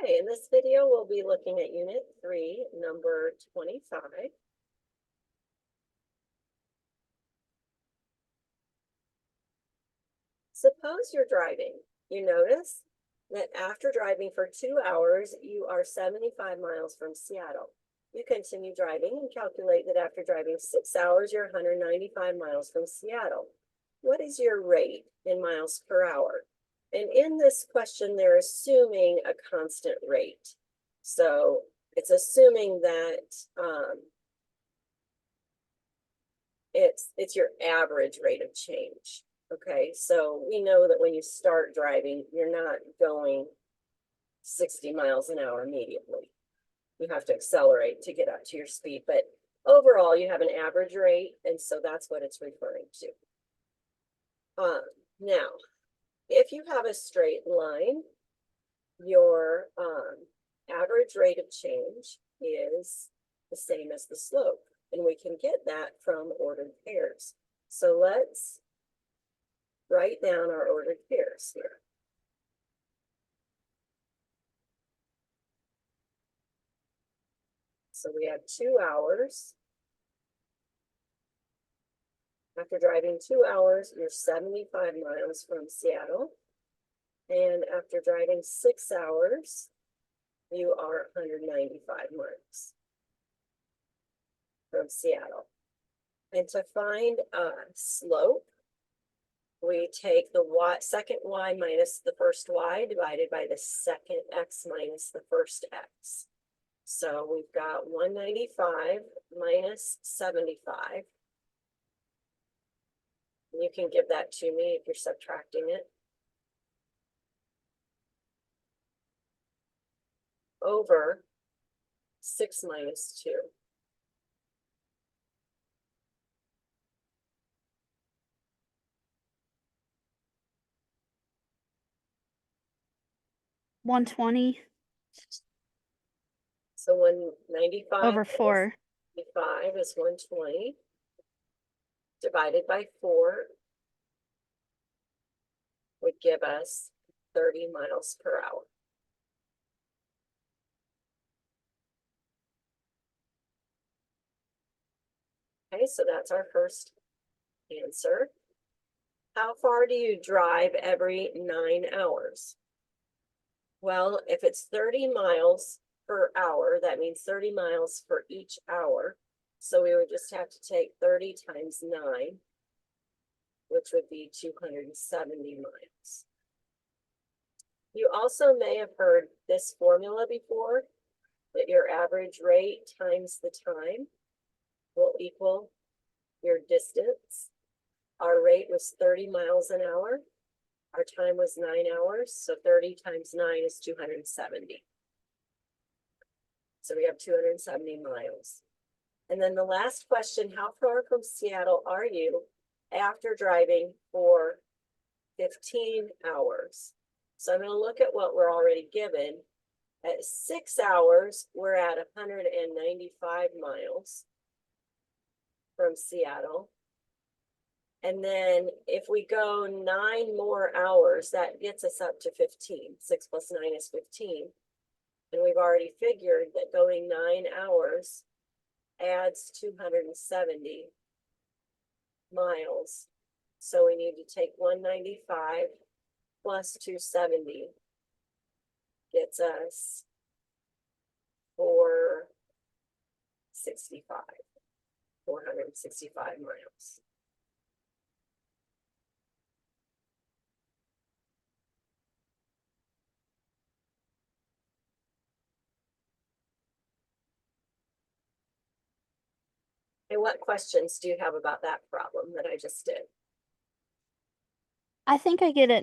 Okay, in this video, we'll be looking at Unit 3, number 25. Suppose you're driving. You notice that after driving for 2 hours, you are 75 miles from Seattle. You continue driving and calculate that after driving 6 hours, you're 195 miles from Seattle. What is your rate in miles per hour? And in this question, they're assuming a constant rate. So it's assuming that it's your average rate of change. Okay, so we know that when you start driving, you're not going 60 miles an hour immediately. You have to accelerate to get up to your speed, but overall you have an average rate, and so that's what it's referring to. Now, if you have a straight line, your average rate of change is the same as the slope, and we can get that from ordered pairs. So let's write down our ordered pairs here. So we have 2 hours. After driving 2 hours, you're 75 miles from Seattle. And after driving 6 hours, you are 195 miles from Seattle. And to find a slope, we take the second y minus the first y divided by the second x minus the first x. So we've got 195 minus 75. You can give that to me if you're subtracting it. Over 6 minus 2. $120 So 195 over 4. 5 is 120 divided by 4 would give us 30 miles per hour. Okay, so that's our first answer. How far do you drive every 9 hours? Well, if it's 30 miles per hour, that means 30 miles for each hour. So we would just have to take 30 times 9, which would be 270 miles. You also may have heard this formula before, that your average rate times the time will equal your distance. Our rate was 30 miles an hour. Our time was 9 hours, so 30 times 9 is 270. So we have 270 miles. And then the last question, how far from Seattle are you after driving for 15 hours? So I'm going to look at what we're already given. At 6 hours, we're at 195 miles from Seattle. And then if we go 9 more hours, that gets us up to 15. 6 plus 9 is 15. And we've already figured that going 9 hours adds 270 miles. So we need to take 195 plus 270 gets us 465 miles. And what questions do you have about that problem that I just did? I think I get it